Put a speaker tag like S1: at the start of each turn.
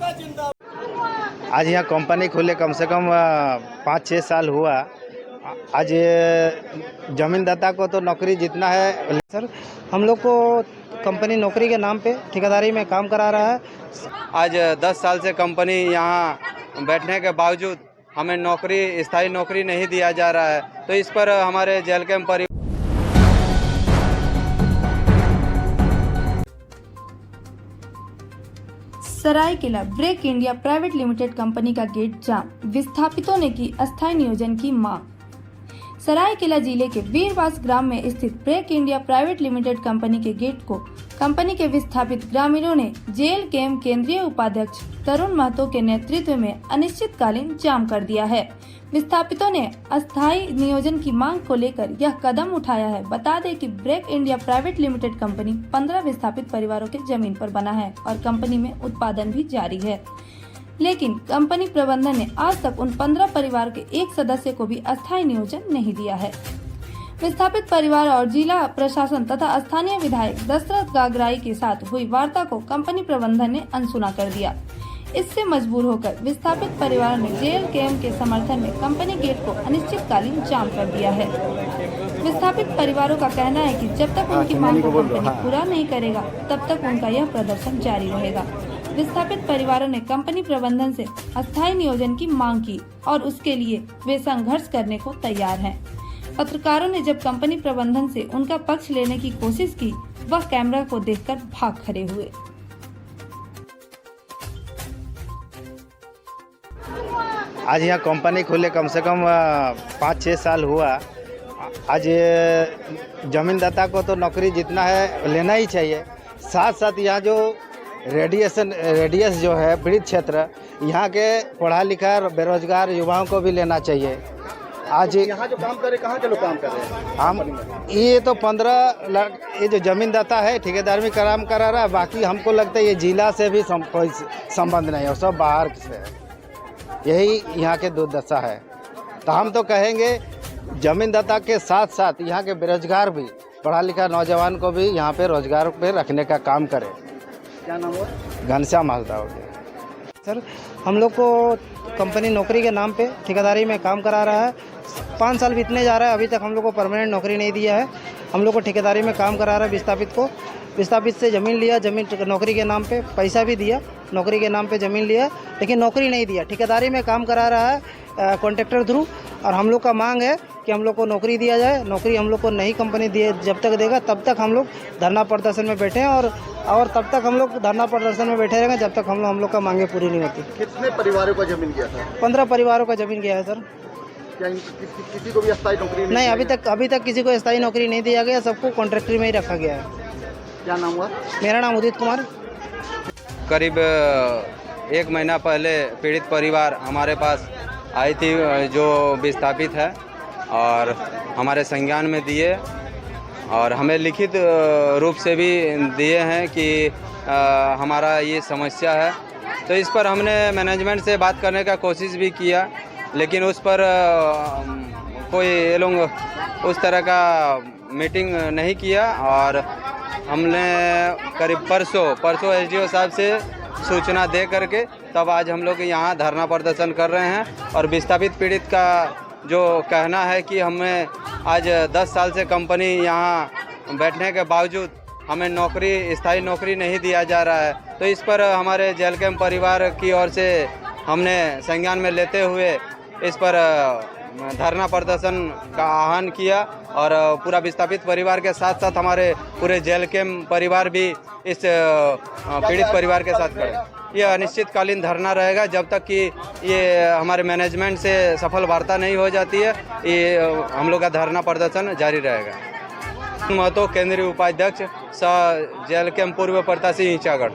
S1: आज यहाँ कंपनी खुले कम से कम 5-6 साल हुआ। आज ये जमीनदाता को तो नौकरी जितना है सर, हम लोग को कंपनी नौकरी के नाम पे ठेकेदारी में काम करा रहा है।
S2: आज 10 साल से कंपनी यहाँ बैठने के बावजूद हमें नौकरी, स्थायी नौकरी नहीं दिया जा रहा है। तो इस पर हमारे जेल कैंप परिवार
S3: Seraikela Brake India Private Limited company का गेट जाम, विस्थापितों ने की अस्थायी नियोजन की मांग। सरायकेला जिले के वीरवास ग्राम में स्थित Brake India Private Limited company के गेट को कंपनी के विस्थापित ग्रामीणों ने जेल कैंप केंद्रीय उपाध्यक्ष तरुण महतो के नेतृत्व में अनिश्चितकालीन जाम कर दिया है। विस्थापितों ने अस्थायी नियोजन की मांग को लेकर यह कदम उठाया है। बता दें कि Brake India Private Limited company 15 विस्थापित परिवारों के जमीन पर बना है और कंपनी में उत्पादन भी जारी है, लेकिन कंपनी प्रबंधन ने आज तक उन 15 परिवार के एक सदस्य को भी अस्थायी नियोजन नहीं दिया है। विस्थापित परिवार और जिला प्रशासन तथा स्थानीय विधायक दशरथ गागराई के साथ हुई वार्ता को कंपनी प्रबंधन ने अनसुना कर दिया। इससे मजबूर होकर विस्थापित परिवार ने जेल कैंप के समर्थन में कंपनी गेट को अनिश्चितकालीन जाम कर दिया है। विस्थापित परिवारों का कहना है कि जब तक उनकी मांग को कंपनी पूरा नहीं करेगा तब तक उनका यह प्रदर्शन जारी रहेगा। विस्थापित परिवारों ने कंपनी प्रबंधन से अस्थायी नियोजन की मांग की और उसके लिए वे संघर्ष करने को तैयार हैं। पत्रकारों ने जब कंपनी प्रबंधन से उनका पक्ष लेने की कोशिश की, वह कैमरा को देखकर भाग खड़े हुए।
S1: आज यहाँ कंपनी खुले कम से कम 5-6 साल हुआ। आज ये जमीनदाता को तो नौकरी जितना है लेना ही चाहिए। साथ साथ यहाँ जो रेडियस जो है पीड़ित क्षेत्र, यहाँ के पढ़ा लिखा बेरोजगार युवाओं को भी लेना चाहिए। आज
S4: यहाँ जो काम कर रहे, कहाँ के लोग काम कर रहे हैं?
S1: हम ये तो 15 ये जो जमीनदाता है ठेकेदार में काम करा रहा है। बाकी हमको लगता है ये जिला से भी कोई संबंध नहीं है, सब बाहर से है। यही यहाँ के दुर्दशा है। तो हम तो कहेंगे जमीनदाता के साथ साथ यहाँ के बेरोजगार भी, पढ़ा लिखा नौजवान को भी यहाँ पे रोजगार पे रखने का काम करें।
S4: क्या नाम हुआ?
S1: घनश्याम हाजदा हो गया सर। हम लोग को कंपनी नौकरी के नाम पे ठेकेदारी में काम करा रहा है। 5 साल बीतने जा रहा है, अभी तक हम लोग को परमानेंट नौकरी नहीं दिया है। हम लोग को ठेकेदारी में काम करा रहा है। विस्थापित से ज़मीन लिया, ज़मीन नौकरी के नाम पे पैसा भी दिया, नौकरी के नाम पे ज़मीन लिया, लेकिन नौकरी नहीं दिया। ठेकेदारी में काम करा रहा है कॉन्ट्रैक्टर थ्रू। और हम लोग का मांग है कि हम लोग को नौकरी दिया जाए। नौकरी हम लोग को नहीं कंपनी दिए, जब तक देगा तब तक हम लोग धरना प्रदर्शन में बैठे हैं और तब तक हम लोग धरना प्रदर्शन में बैठे रहेंगे जब तक हम लोग का मांगे पूरी नहीं होती।
S4: कितने परिवारों का जमीन गया था?
S1: 15 परिवारों का जमीन गया है सर।
S4: क्या किसी को भी अस्थायी नौकरी
S1: नहीं, अभी तक किसी को स्थायी नौकरी नहीं दिया गया, सबको कॉन्ट्रैक्टरी में ही रखा गया है।
S4: क्या नाम हुआ?
S1: मेरा नाम उदित कुमार।
S2: करीब 1 महीना पहले पीड़ित परिवार हमारे पास आई थी, जो विस्थापित है, और हमारे संज्ञान में दिए और हमें लिखित रूप से भी दिए हैं कि हमारा ये समस्या है। तो इस पर हमने मैनेजमेंट से बात करने का कोशिश भी किया, लेकिन उस पर कोई ये लोग उस तरह का मीटिंग नहीं किया। और हमने करीब परसों एसडीओ साहब से सूचना दे करके तब आज हम लोग यहाँ धरना प्रदर्शन कर रहे हैं। और विस्थापित पीड़ित का जो कहना है कि हमें आज 10 साल से कंपनी यहाँ बैठने के बावजूद हमें नौकरी, स्थायी नौकरी नहीं दिया जा रहा है। तो इस पर हमारे जेल कैंप परिवार की ओर से हमने संज्ञान में लेते हुए इस पर धरना प्रदर्शन का आह्वान किया। और पूरा विस्थापित परिवार के साथ साथ हमारे पूरे जेल कैंप परिवार भी इस पीड़ित परिवार के साथ खड़े। ये अनिश्चितकालीन धरना रहेगा जब तक कि ये हमारे मैनेजमेंट से सफल वार्ता नहीं हो जाती है। ये हम लोग का धरना प्रदर्शन जारी रहेगा। महतो केंद्रीय उपाध्यक्ष सह जेल कैंप पूर्व प्रत्याशी ईंचागढ़।